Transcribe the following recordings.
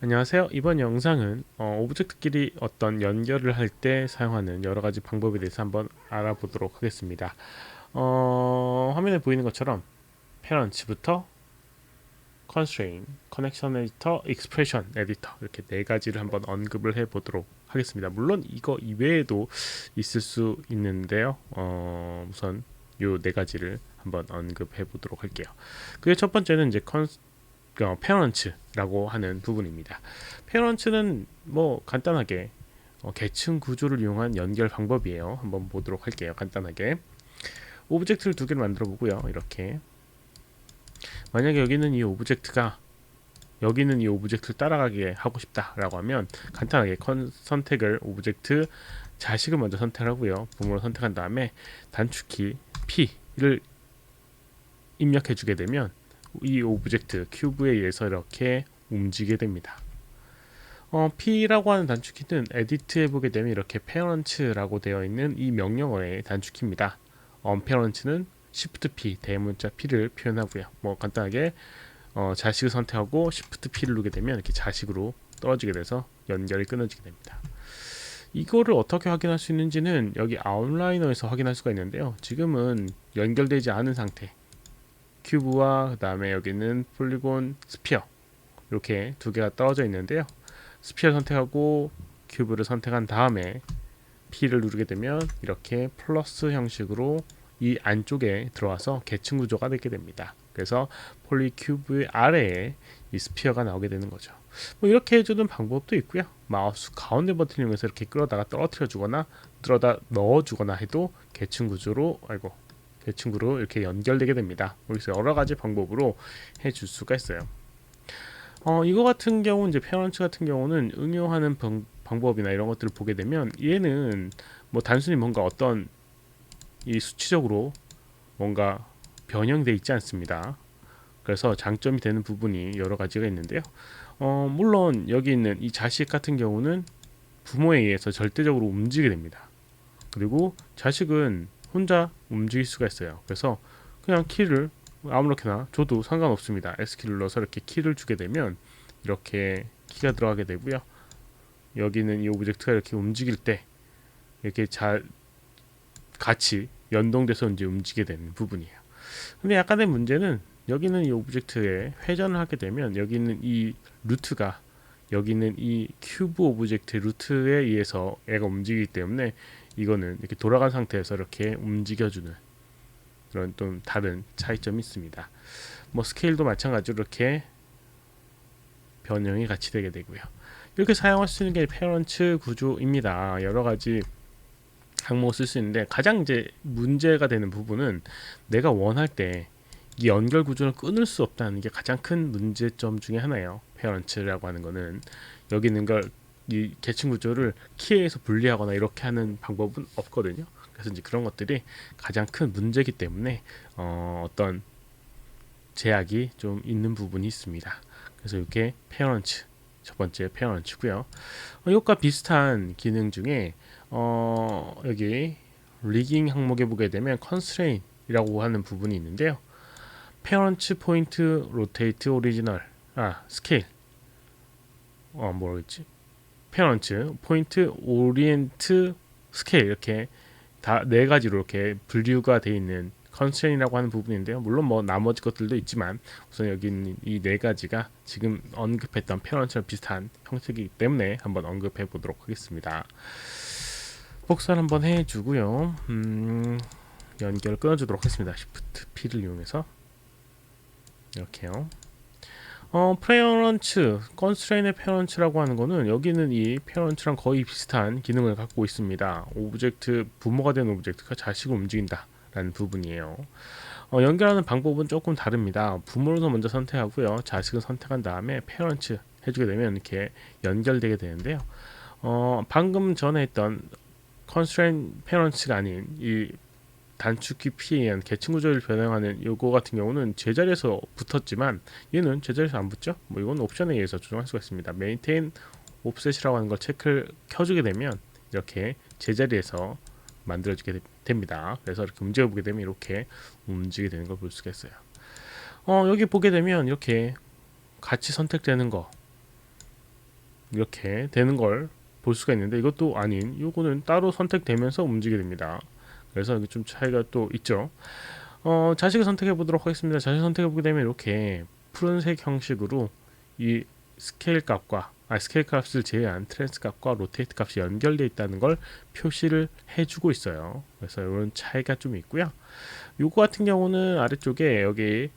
안녕하세요. 이번 영상은 오브젝트끼리 어떤 연결을 할 때 사용하는 여러 가지 방법에 대해서 한번 알아보도록 하겠습니다. 화면에 보이는 것처럼 페런츠부터 constraint, connection editor, expression editor 이렇게 네 가지를 한번 언급을 해보도록 하겠습니다. 물론 이거 이외에도 있을 수 있는데요. 우선 요 네 가지를 한번 언급해 보도록 할게요. 그게 첫 번째는 이제 페런츠라고 하는 부분입니다. 페런츠는 뭐 간단하게 계층 구조를 이용한 연결 방법이에요. 한번 보도록 할게요. 간단하게 오브젝트를 두 개를 만들어 보고요. 이렇게 만약에 여기는 이 오브젝트가 여기는 이 오브젝트를 따라가게 하고 싶다라고 하면 간단하게 선택을 오브젝트 자식을 먼저 선택하고요. 부모를 선택한 다음에 단축키 P를 입력해 주게 되면 이 오브젝트 큐브에 의해서 이렇게 움직이게 됩니다. P라고 하는 단축키는 에디트 해보게 되면 이렇게 페런츠라고 되어 있는 이 명령어의 단축키입니다. 페런츠는 Shift P 대문자 P를 표현하고요. 뭐 간단하게 자식을 선택하고 Shift P를 누르게 되면 이렇게 자식으로 떨어지게 돼서 연결이 끊어지게 됩니다. 이거를 어떻게 확인할 수 있는지는 여기 아웃라이너에서 확인할 수가 있는데요. 지금은 연결되지 않은 상태 큐브와 그 다음에 여기는 폴리곤 스피어 이렇게 두 개가 떨어져 있는데요. 스피어 선택하고 큐브를 선택한 다음에 P를 누르게 되면 이렇게 플러스 형식으로 이 안쪽에 들어와서 계층 구조가 되게 됩니다. 그래서 폴리큐브의 아래에 이 스피어가 나오게 되는 거죠. 뭐 이렇게 해주는 방법도 있고요. 마우스 가운데 버튼을 이용해서 이렇게 끌어다가 떨어뜨려 주거나 들어다 넣어 주거나 해도 계층 구조로 계층구로 이렇게 연결되게 됩니다. 여기서 여러 가지 방법으로 해줄 수가 있어요. 이거 같은 경우 이제 페런츠 같은 경우는 응용하는 방법이나 이런 것들을 보게 되면 얘는 뭐 단순히 뭔가 어떤 이 수치적으로 뭔가 변형돼 있지 않습니다. 그래서 장점이 되는 부분이 여러 가지가 있는데요. 물론 여기 있는 이 자식 같은 경우는 부모에 의해서 절대적으로 움직이게 됩니다. 그리고 자식은 혼자 움직일 수가 있어요. 그래서 그냥 키를 아무렇게나 줘도 상관없습니다. S키를 눌러서 이렇게 키를 주게 되면 이렇게 키가 들어가게 되고요. 여기는 이 오브젝트가 이렇게 움직일 때 이렇게 같이 연동돼서 이제 움직이게 되는 부분이에요. 근데 약간의 문제는 여기는 이 오브젝트에 회전을 하게 되면 여기는 이 루트가 여기는 이 큐브 오브젝트 루트에 의해서 애가 움직이기 때문에 이거는 이렇게 돌아간 상태에서 이렇게 움직여주는 그런 좀 다른 차이점이 있습니다. 뭐 스케일도 마찬가지로 이렇게 변형이 같이 되게 되고요. 이렇게 사용할 수 있는 게 페런츠 구조입니다. 여러 가지 항목을 쓸 수 있는데 가장 이제 문제가 되는 부분은 내가 원할 때 이 연결 구조를 끊을 수 없다는 게 가장 큰 문제점 중에 하나예요. 페런츠라고 하는 거는 여기 있는 걸 이 계층 구조를 키에서 분리하거나 이렇게 하는 방법은 없거든요. 그래서 이제 그런 것들이 가장 큰 문제이기 때문에 어떤 제약이 좀 있는 부분이 있습니다. 그래서 이게 페런츠 첫 번째 페런츠고요. 이것과 비슷한 기능 중에 여기 리깅 항목에 보게 되면 컨스트레인이라고 하는 부분이 있는데요. 페런츠 포인트 로테이트 오리지널 스케일 뭐겠지? 페런츠 포인트 오리엔트 스케일 이렇게 다 네 가지로 이렇게 분류가 되어 있는 컨스트레인이라고 하는 부분인데요. 물론 뭐 나머지 것들도 있지만 우선 여기 있는 이 네 가지가 지금 언급했던 페런츠랑 비슷한 형태이기 때문에 한번 언급해 보도록 하겠습니다. 복사를 한번 해주고요. 연결을 끊어주도록 하겠습니다. Shift P를 이용해서 이렇게요. 페어런츠, 컨스트레인의 페어런츠라고 하는 거는 여기는 이 페어런츠랑 거의 비슷한 기능을 갖고 있습니다. 오브젝트, 부모가 된 오브젝트가 자식을 움직인다라는 부분이에요. 연결하는 방법은 조금 다릅니다. 부모를 먼저 선택하고요. 자식을 선택한 다음에 페어런츠 해주게 되면 이렇게 연결되게 되는데요. 방금 전에 했던 컨스트레인 페어런츠가 아닌 이 단축키 P에 의한 계층 구조를 변형하는 요거 같은 경우는 제자리에서 붙었지만 얘는 제자리에서 안 붙죠. 뭐 이건 옵션에 의해서 조정할 수가 있습니다. 메인테인 옵셋이라고 하는 걸 체크를 켜주게 되면 이렇게 제자리에서 만들어지게 됩니다. 그래서 이렇게 움직여보게 되면 이렇게 움직이게 되는 걸 볼 수가 있어요. 여기 보게 되면 이렇게 같이 선택되는 거 이렇게 되는 걸 볼 수가 있는데, 이것도 아닌 요거는 따로 선택되면서 움직이게 됩니다. 그래서 여기 좀 차이가 또 있죠. 자식을 선택해 보도록 하겠습니다. 자식을 선택해 보게 되면 이렇게 푸른색 형식으로 이 스케일 값과 스케일 값을 제외한 트랜스 값과 로테이트 값이 연결되어 있다는 걸 표시를 해주고 있어요. 그래서 이런 차이가 좀 있고요. 요거 같은 경우는 아래쪽에 여기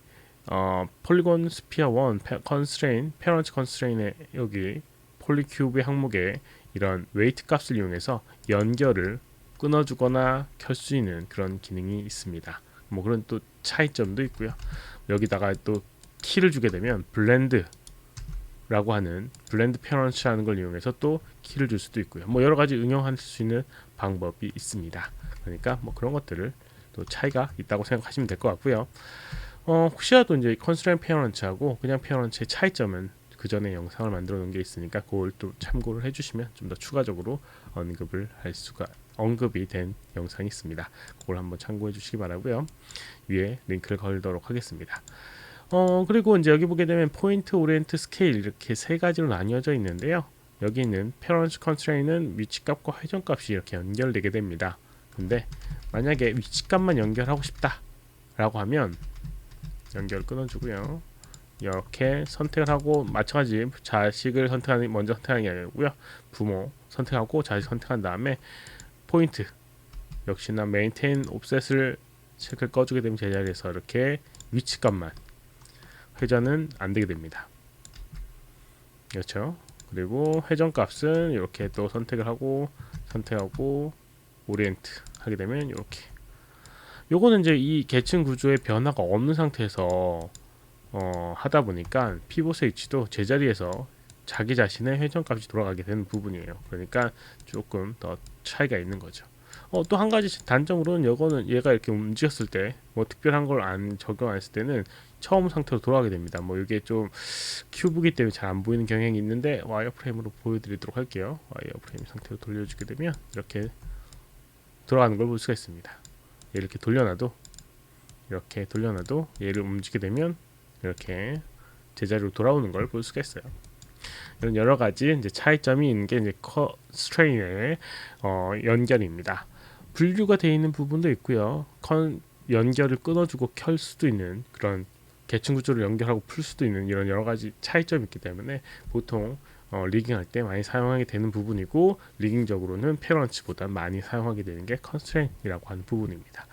폴리곤 스피어 1 컨스트레인 페런트 컨스트레인의 여기 폴리큐브의 항목에 이런 웨이트 값을 이용해서 연결을 끊어주거나 켤 수 있는 그런 기능이 있습니다. 뭐 그런 또 차이점도 있고요. 여기다가 또 키를 주게 되면 블렌드라고 하는 블렌드 페런츠라는 걸 이용해서 또 키를 줄 수도 있고요. 뭐 여러 가지 응용할 수 있는 방법이 있습니다. 그러니까 뭐 그런 것들을 또 차이가 있다고 생각하시면 될 것 같고요. 혹시라도 이제 컨스트레인 페어런츠하고 그냥 페어런츠의 차이점은 그 전에 영상을 만들어 놓은 게 있으니까 그걸 또 참고를 해주시면 좀 더 추가적으로 언급이 된 영상이 있습니다. 그걸 한번 참고해 주시기 바라고요. 위에 링크를 걸도록 하겠습니다. 그리고 이제 여기 보게 되면 포인트, 오리엔트, 스케일 이렇게 세 가지로 나뉘어져 있는데요. 여기 있는 페어런츠 컨스트레인은 위치값과 회전값이 이렇게 연결되게 됩니다. 근데 만약에 위치값만 연결하고 싶다 라고 하면 연결 끊어주고요. 이렇게 선택을 하고, 마찬가지 자식을 먼저 선택하는 게 아니고요. 부모 선택하고 자식 선택한 다음에 포인트 역시나 메인테인 옵셋을 체크를 꺼주게 되면 제자리에서 이렇게 위치값만, 회전은 안 되게 됩니다. 그렇죠. 그리고 회전값은 이렇게 또 선택하고 오리엔트 하게 되면 이렇게, 요거는 이제 이 계층 구조의 변화가 없는 상태에서 하다 보니까 피봇의 위치도 제자리에서 자기 자신의 회전값이 돌아가게 되는 부분이에요. 그러니까 조금 더 차이가 있는 거죠. 또 한 가지 단점으로는 이거는 얘가 이렇게 움직였을 때 뭐 특별한 걸 안 적용 안 했을 때는 처음 상태로 돌아가게 됩니다. 뭐 이게 좀 큐브기 때문에 잘 안 보이는 경향이 있는데 와이어프레임으로 보여드리도록 할게요. 와이어프레임 상태로 돌려주게 되면 이렇게 돌아가는 걸 볼 수가 있습니다. 이렇게 돌려놔도 얘를 움직이게 되면 이렇게 제자리로 돌아오는 걸 볼 수가 있어요. 이런 여러 가지 이제 차이점이 있는 게 이제 스트레인의 연결입니다. 분류가 되어 있는 부분도 있고요. 연결을 끊어주고 켤 수도 있는 그런 계층 구조를 연결하고 풀 수도 있는 이런 여러 가지 차이점이 있기 때문에 보통 리깅할 때 많이 사용하게 되는 부분이고, 리깅적으로는 페런츠보다 많이 사용하게 되는 게 컨스트레인이라고 하는 부분입니다.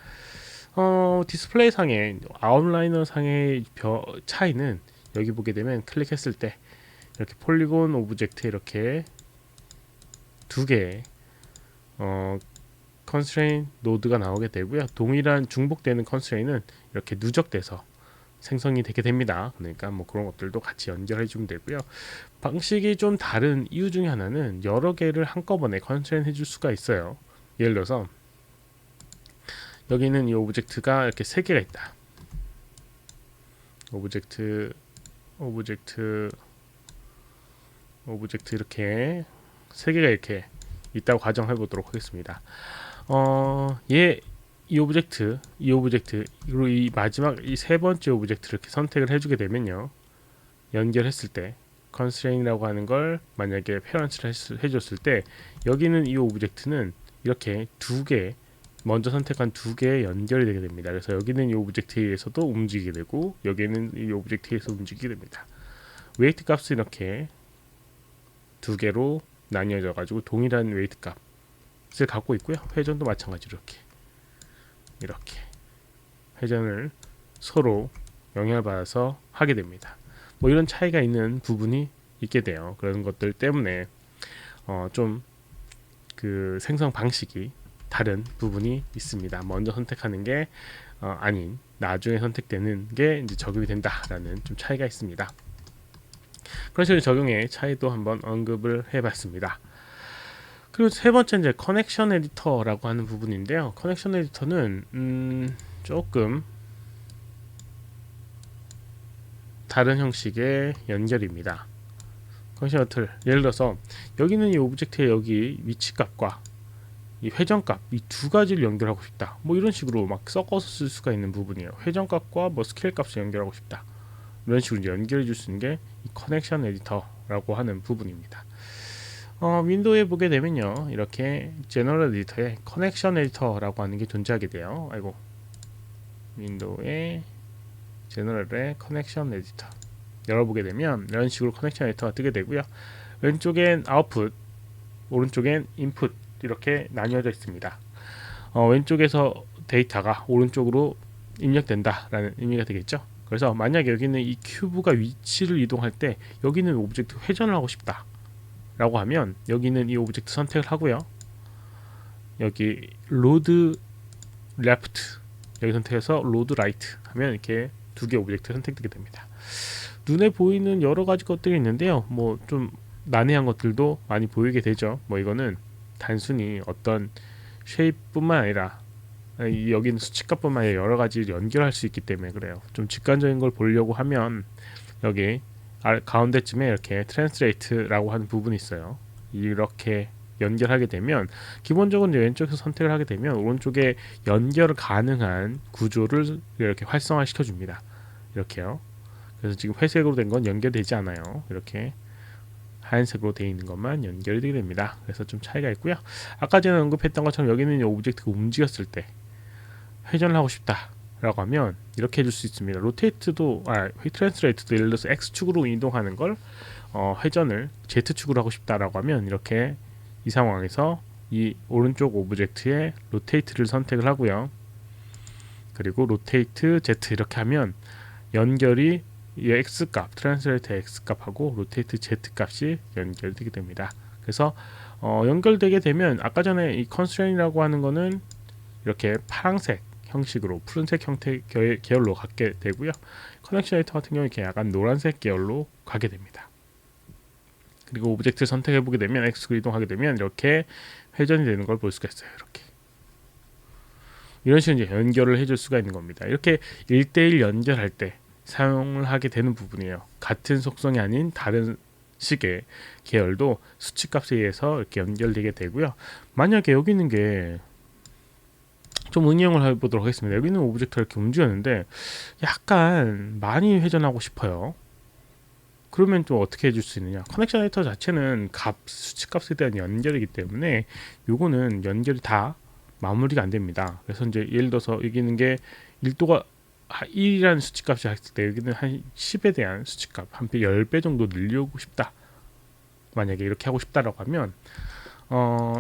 디스플레이 상의 아웃라이너 상의 차이는 여기 보게 되면 클릭했을 때 이렇게 폴리곤 오브젝트 이렇게 두 개의 컨스트레인 노드가 나오게 되고요. 동일한 중복되는 컨스트레인은 이렇게 누적돼서 생성이 되게 됩니다. 그러니까 뭐 그런 것들도 같이 연결해 주면 되고요. 방식이 좀 다른 이유 중에 하나는 여러 개를 한꺼번에 컨스트레인 해줄 수가 있어요. 예를 들어서 여기는 이 오브젝트가 이렇게 세 개가 있다. 오브젝트 이렇게 세 개가 이렇게 있다고 가정해 보도록 하겠습니다. 이 오브젝트 그리고 이 마지막 이 세 번째 오브젝트를 이렇게 선택을 해주게 되면요, 연결했을 때 컨스트레인이라고 하는 걸 만약에 페런츠를 해줬을 때 여기는 이 오브젝트는 이렇게 두 개, 먼저 선택한 두 개에 연결이 되게 됩니다. 그래서 여기는 이 오브젝트에서도 움직이게 되고 여기는 이 오브젝트에서 움직이게 됩니다. 웨이트 값은 이렇게 두 개로 나뉘어져 가지고 동일한 웨이트 값을 갖고 있고요. 회전도 마찬가지로 이렇게 회전을 서로 영향을 받아서 하게 됩니다. 뭐 이런 차이가 있는 부분이 있게 돼요. 그런 것들 때문에 좀 그 생성 방식이 다른 부분이 있습니다. 먼저 선택하는 게 아닌 나중에 선택되는 게 이제 적용이 된다라는 좀 차이가 있습니다. 그런 식으로 적용의 차이도 한번 언급을 해봤습니다. 그리고 세 번째 이제 커넥션 에디터라고 하는 부분인데요. 커넥션 에디터는 조금 다른 형식의 연결입니다. 커넥션 에디터 예를 들어서 여기는 이 오브젝트의 여기 위치값과 이 회전값 이 두 가지를 연결하고 싶다. 뭐 이런 식으로 막 섞어서 쓸 수가 있는 부분이에요. 회전값과 뭐 스케일 값을 연결하고 싶다. 이런 식으로 이제 연결해 줄 수 있는 게 이 커넥션 에디터라고 하는 부분입니다. 윈도우에 보게 되면요, 이렇게 제너럴 에디터에 커넥션 에디터라고 하는 게 존재하게 돼요. 아이고, 윈도우에 제너럴의 커넥션 에디터 열어보게 되면 이런 식으로 커넥션 에디터가 뜨게 되고요. 왼쪽엔 아웃풋, 오른쪽엔 인풋 이렇게 나뉘어져 있습니다. 왼쪽에서 데이터가 오른쪽으로 입력된다라는 의미가 되겠죠. 그래서 만약에 여기는 이 큐브가 위치를 이동할 때 여기는 오브젝트 회전을 하고 싶다 라고 하면 여기는 이 오브젝트 선택을 하고요, 여기 로드 레프트 여기 선택해서 로드 라이트 하면 이렇게 두 개 오브젝트 선택되게 됩니다. 눈에 보이는 여러 가지 것들이 있는데요, 뭐 좀 난해한 것들도 많이 보이게 되죠. 뭐 이거는 단순히 어떤 쉐입뿐만 아니라 여기는 수치값뿐만 아니라 여러 가지를 연결할 수 있기 때문에 그래요. 좀 직관적인 걸 보려고 하면 여기 가운데쯤에 이렇게 트랜스레이트라고 하는 부분이 있어요. 이렇게 연결하게 되면 기본적으로 이제 왼쪽에서 선택을 하게 되면 오른쪽에 연결 가능한 구조를 이렇게 활성화 시켜줍니다. 이렇게요. 그래서 지금 회색으로 된 건 연결되지 않아요. 이렇게 하얀색으로 되어 있는 것만 연결이 되게 됩니다. 그래서 좀 차이가 있고요. 아까 전에 언급했던 것처럼 여기는 오브젝트가 움직였을 때 회전을 하고 싶다 라고 하면 이렇게 해줄 수 있습니다. 로테이트도 트랜스레이트도 예를 들어서 X축으로 이동하는 걸 회전을 Z축으로 하고 싶다라고 하면 이렇게 이 상황에서 이 오른쪽 오브젝트에 로테이트를 선택을 하고요. 그리고 로테이트 Z 이렇게 하면 연결이 이 X값, 트랜스레이트 X값하고 로테이트 Z값이 연결되게 됩니다. 그래서 연결되게 되면 아까 전에 이 컨스트레인이라고 하는 거는 이렇게 파란색 형식으로 푸른색 형태 계열로 가게 되고요. 커넥션 에디터 같은 경우는 이렇게 약간 노란색 계열로 가게 됩니다. 그리고 오브젝트를 선택해 보게 되면 X로 이동하게 되면 이렇게 회전이 되는 걸 볼 수가 있어요. 이렇게 이런 식으로 이제 연결을 해줄 수가 있는 겁니다. 이렇게 1대1 연결할 때 사용을 하게 되는 부분이에요. 같은 속성이 아닌 다른 식의 계열도 수치값에 의해서 이렇게 연결되게 되고요. 만약에 여기 있는 게 좀 응용을 해보도록 하겠습니다. 여기 있는 오브젝트가 이렇게 움직였는데 약간 많이 회전하고 싶어요. 그러면 좀 어떻게 해줄 수 있느냐, 커넥션 에디터 자체는 수치값에 대한 연결이기 때문에 요거는 연결이 다 마무리가 안 됩니다. 그래서 이제 예를 들어서 여기 있는 게 1도가 1이라는 수치값이 했을 때 여기는 한 10에 대한 수치값 한 10배 정도 늘리고 싶다, 만약에 이렇게 하고 싶다라고 하면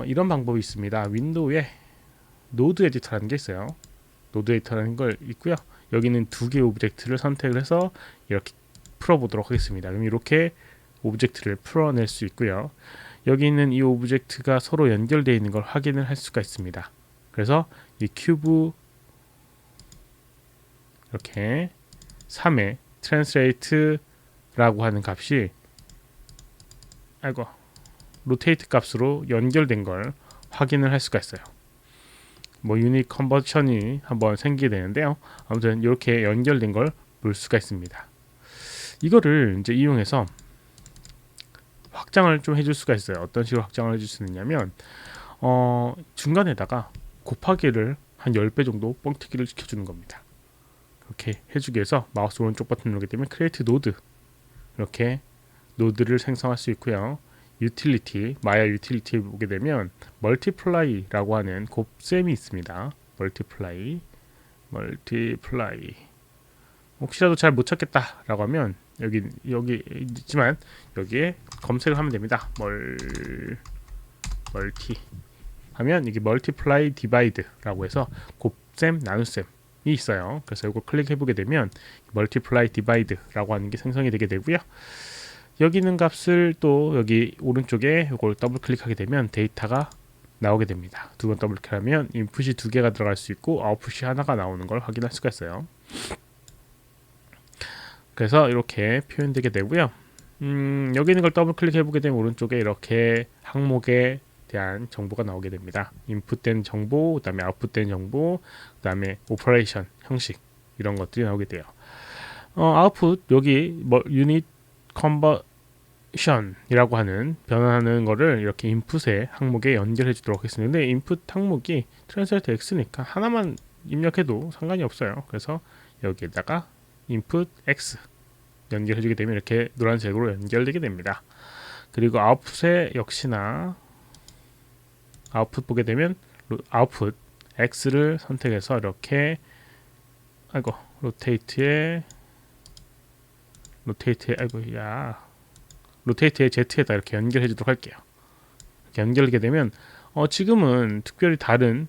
이런 방법이 있습니다. 윈도우에 노드 에디터라는 게 있어요. 노드 에디터라는 걸 있고요. 여기는 두 개의 오브젝트를 선택을 해서 이렇게 풀어보도록 하겠습니다. 그럼 이렇게 오브젝트를 풀어낼 수 있고요. 여기 있는 이 오브젝트가 서로 연결되어 있는 걸 확인을 할 수가 있습니다. 그래서 이 큐브 이렇게 3의 트랜스레이트라고 하는 값이 로테이트 값으로 연결된 걸 확인을 할 수가 있어요. 뭐 유닛 컨버션이 한번 생기게 되는데요. 아무튼 이렇게 연결된 걸 볼 수가 있습니다. 이거를 이제 이용해서 확장을 좀 해줄 수가 있어요. 어떤 식으로 확장을 해줄 수 있냐면 중간에다가 곱하기를 한 10배 정도 뻥튀기를 시켜주는 겁니다. 이렇게 해주기 위해서 마우스 오른쪽 버튼 누르게 되면 크리에이트 노드, 이렇게 노드를 생성할 수 있고요. 유틸리티, 마야 유틸리티에 보게 되면 멀티플라이라고 하는 곱셈이 있습니다. 멀티플라이 혹시라도 잘 못 찾겠다라고 하면 여기 있지만 여기에 검색을 하면 됩니다. 멀티 하면 이게 멀티플라이 디바이드라고 해서 곱셈 나눗셈이 있어요. 그래서 이거 클릭해 보게 되면 멀티플라이 디바이드라고 하는 게 생성이 되게 되고요. 여기 있는 값을 또 여기 오른쪽에 이걸 더블 클릭하게 되면 데이터가 나오게 됩니다. 두 번 더블 클릭하면 인풋이 두 개가 들어갈 수 있고 아웃풋이 하나가 나오는 걸 확인할 수가 있어요. 그래서 이렇게 표현되게 되고요. 여기 있는 걸 더블 클릭해 보게 되면 오른쪽에 이렇게 항목에 대한 정보가 나오게 됩니다. 인풋된 정보, 그 다음에 아웃풋된 정보, 그 다음에 오퍼레이션 형식, 이런 것들이 나오게 돼요. 아웃풋 여기 유닛 컨버션이라고 하는 변환하는 거를 이렇게 인풋의 항목에 연결해 주도록 하겠습니다. 근데 인풋 항목이 트랜스레이트 X니까 하나만 입력해도 상관이 없어요. 그래서 여기에다가 input X 연결해 주게 되면 이렇게 노란색으로 연결되게 됩니다. 그리고 아웃풋에 역시나 아웃풋 보게 되면 아웃풋 X를 선택해서 이렇게 아이고 로테이트에 아이고 야 로테이트에 Z에다 이렇게 연결해 주도록 할게요. 이렇게 연결하게 되면 지금은 특별히 다른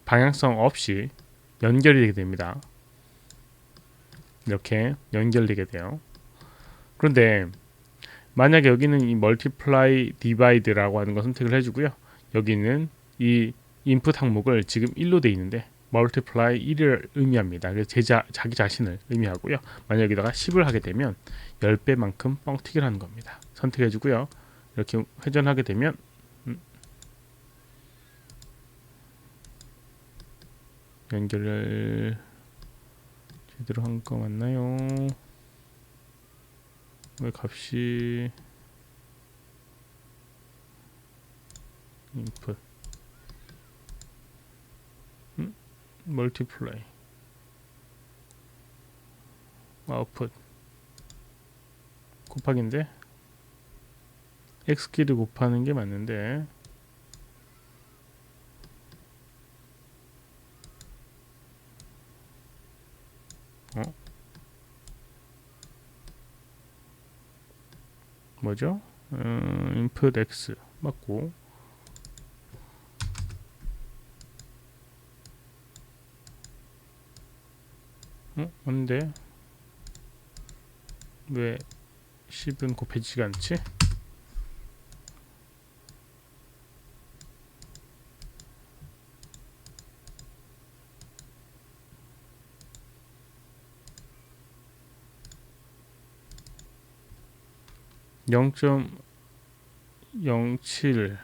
방향성 없이 연결이 되게 됩니다. 이렇게 연결되게 돼요. 그런데 만약에 여기는 이 멀티플라이 디바이드라고 하는 거 선택을 해주고요. 여기는 이 인풋 항목을 지금 1로 돼 있는데 멀티플라이 1을 의미합니다. 그래서 자기 자신을 의미하고요. 만약 여기다가 10을 하게 되면 10배만큼 뻥튀기를 하는 겁니다. 선택해주고요. 이렇게 회전하게 되면 연결을 제대로 한 거 맞나요? 왜 값이 인풋 멀티플라이 아웃풋 곱하기인데 X키를 곱하는 게 맞는데 뭐죠? input X 맞고 근데 왜 10은 곱해지지가 않지? (0.07)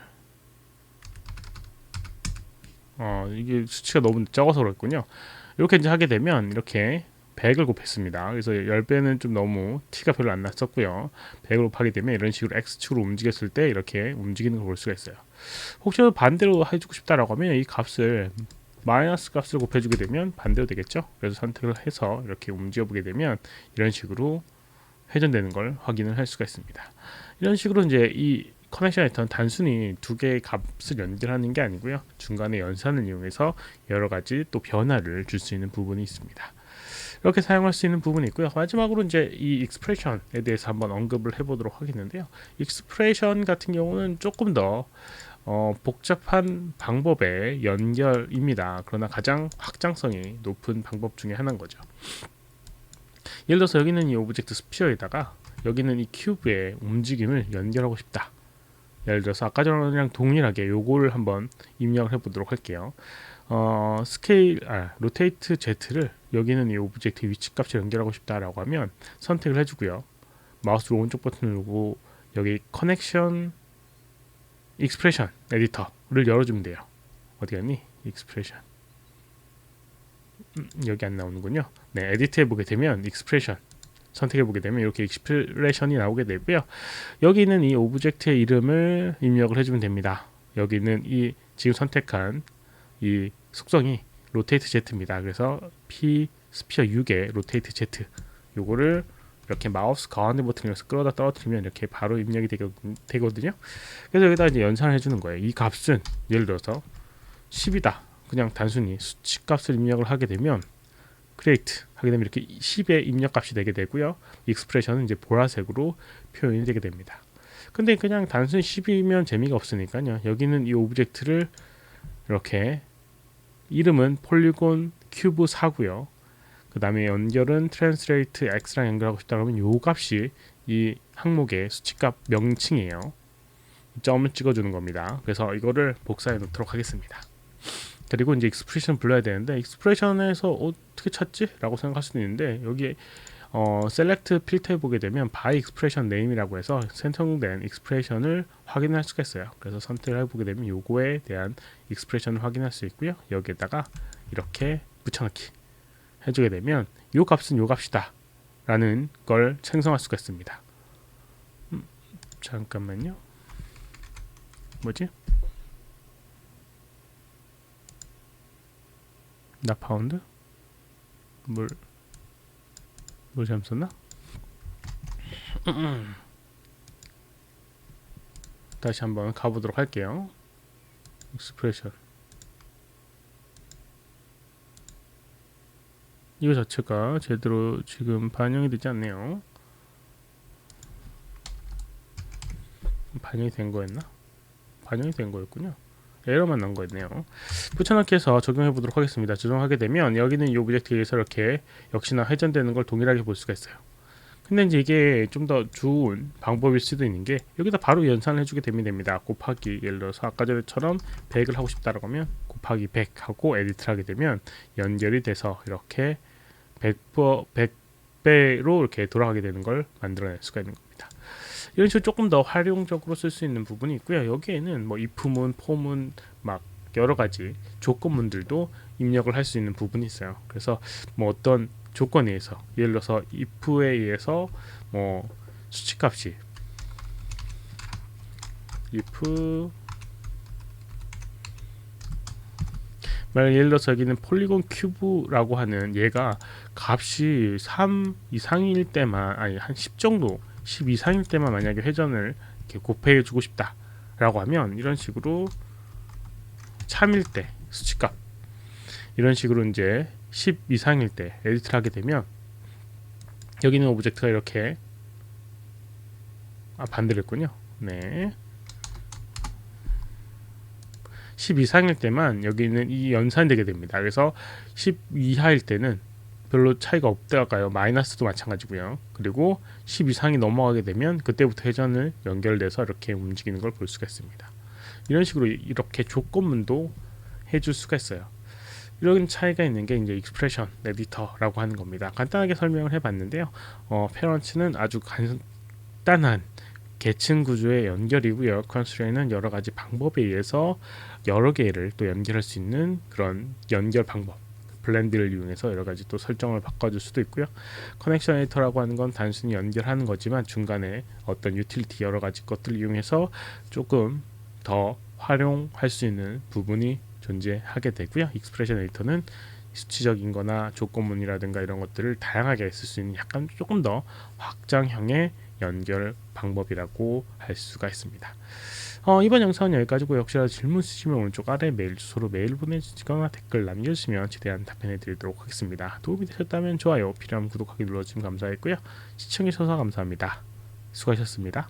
이게 수치가 너무 적어서 그렇군요. 이렇게 이제 하게 되면 이렇게 100을 곱했습니다. 그래서 10배는 좀 너무 티가 별로 안 났었고요. 100을 곱하게 되면 이런 식으로 X축으로 움직였을 때 이렇게 움직이는 걸 볼 수가 있어요. 혹시 반대로 해주고 싶다라고 하면 이 값을 마이너스 값을 곱해주게 되면 반대로 되겠죠. 그래서 선택을 해서 이렇게 움직여 보게 되면 이런 식으로 회전되는 걸 확인을 할 수가 있습니다. 이런 식으로 이제 이 커넥션 웨이터는 단순히 두 개의 값을 연결하는 게 아니고요. 중간에 연산을 이용해서 여러 가지 또 변화를 줄 수 있는 부분이 있습니다. 이렇게 사용할 수 있는 부분이 있고요. 마지막으로 이제 이 익스프레션에 대해서 한번 언급을 해보도록 하겠는데요. 익스프레션 같은 경우는 조금 더 복잡한 방법의 연결입니다. 그러나 가장 확장성이 높은 방법 중에 하나인 거죠. 예를 들어서 여기는 이 오브젝트 스피어에다가 여기는 이 큐브의 움직임을 연결하고 싶다. 예를 들어서 아까 전이랑 동일하게 요거를 한번 입력을 해보도록 할게요. 로테이트 Z를 여기는 이 오브젝트 위치값을 연결하고 싶다라고 하면 선택을 해주고요. 마우스로 오른쪽 버튼을 누르고 여기 커넥션 익스프레션 에디터를 열어주면 돼요. 어디 갔니? 익스프레션 여기 안 나오는군요. 네, 에디트 해보게 되면 익스프레션 선택해보게 되면 이렇게 익스프레션이 나오게 되고요. 여기는 이 오브젝트의 이름을 입력을 해주면 됩니다. 여기는 이 지금 선택한 이 속성이 로테이트 Z입니다. 그래서 P 스피어 6의 로테이트 Z 요거를 이렇게 마우스 가운데 버튼을 끌어다 떨어뜨리면 이렇게 바로 입력이 되거든요. 그래서 여기다 이제 연산을 해주는 거예요. 이 값은 예를 들어서 10이다. 그냥 단순히 수치 값을 입력을 하게 되면 create 하게 되면 이렇게 10의 입력 값이 되게 되고요. 익스프레션은 이제 보라색으로 표현이 되게 됩니다. 근데 그냥 단순히 10이면 재미가 없으니까요. 여기는 이 오브젝트를 이렇게 이름은 폴리곤 큐브 4고요. 그 다음에 연결은 트랜스레이트 X랑 연결하고 싶다 그러면 요 값이 이 항목의 수치값 명칭이에요. 점을 찍어주는 겁니다. 그래서 이거를 복사해 놓도록 하겠습니다. 그리고 이제 익스프레션 불러야 되는데 익스프레션에서 어떻게 찾지? 라고 생각할 수도 있는데 여기 셀렉트 필터에 보게 되면 by expression name이라고 해서 선정된 익스프레션을 확인할 수가 있어요. 그래서 선택을 해보게 되면 요거에 대한 익스프레션을 확인할 수 있고요. 여기에다가 이렇게 붙여넣기 해주게 되면 요 값은 요 값이다 라는 걸 생성할 수가 있습니다. 잠깐만요. 뭐지? 나 파운드? 뭘 잘못 썼나? 다시 한번 가보도록 할게요. 익스프레션 이거 자체가 제대로 지금 반영이 되지 않네요. 반영이 된 거였나? 반영이 된 거였군요. 에러만 난 거였네요. 붙여넣기 해서 적용해 보도록 하겠습니다. 조정하게 되면 여기는 이 오브젝트에서 이렇게 역시나 회전되는 걸 동일하게 볼 수가 있어요. 근데 이제 이게 좀 더 좋은 방법일 수도 있는 게 여기다 바로 연산을 해주게 되면 됩니다. 곱하기 예를 들어서 아까 전에처럼 100을 하고 싶다라고 하면 곱하기 100 하고 에디트를 하게 되면 연결이 돼서 이렇게 100배로 이렇게 돌아가게 되는 걸 만들어낼 수가 있는 겁니다. 이런 식으로 조금 더 활용적으로 쓸 수 있는 부분이 있고요. 여기에는 뭐 if문, for문 막 여러 가지 조건문들도 입력을 할 수 있는 부분이 있어요. 그래서 뭐 어떤 조건에 의해서 예를 들어서 if에 의해서 뭐 수치값이 if 만약 예를 들어서 여기는 폴리곤 큐브라고 하는 얘가 값이 3 이상일 때만 아니 한 10 정도 10 이상일 때만 만약에 회전을 이렇게 곱해 주고 싶다 라고 하면 이런 식으로 참일 때 수치값 이런 식으로 이제 10 이상일 때 에디트를 하게 되면 여기 있는 오브젝트가 이렇게 반대로 했군요. 네. 10 이상일 때만 여기는 이 연산되게 됩니다. 그래서 10 이하일 때는 별로 차이가 없다가요. 마이너스도 마찬가지고요. 그리고 10 이상이 넘어가게 되면 그때부터 회전을 연결돼서 이렇게 움직이는 걸 볼 수가 있습니다. 이런 식으로 이렇게 조건문도 해줄 수가 있어요. 이런 차이가 있는 게 이제 익스프레션 에디터라고 하는 겁니다. 간단하게 설명을 해봤는데요. 페런츠는 아주 간단한 계층 구조의 연결이고요. 컨스트레인은 여러 가지 방법에 의해서 여러 개를 또 연결할 수 있는 그런 연결 방법. 블렌드를 이용해서 여러 가지 또 설정을 바꿔줄 수도 있고요. 커넥션 에디터라고 하는 건 단순히 연결하는 거지만 중간에 어떤 유틸리티 여러 가지 것들을 이용해서 조금 더 활용할 수 있는 부분이 존재하게 되고요. 익스프레션 에디터는 수치적인 거나 조건문이라든가 이런 것들을 다양하게 쓸 수 있는 약간 조금 더 확장형의 연결 방법이라고 할 수가 있습니다. 이번 영상은 여기까지고 혹시라도 질문 있으시면 오른쪽 아래 메일 주소로 메일 보내주시거나 댓글 남겨주시면 최대한 답변해 드리도록 하겠습니다. 도움이 되셨다면 좋아요, 필요하면 구독하기 눌러주시면 감사하겠고요. 시청해주셔서 감사합니다. 수고하셨습니다.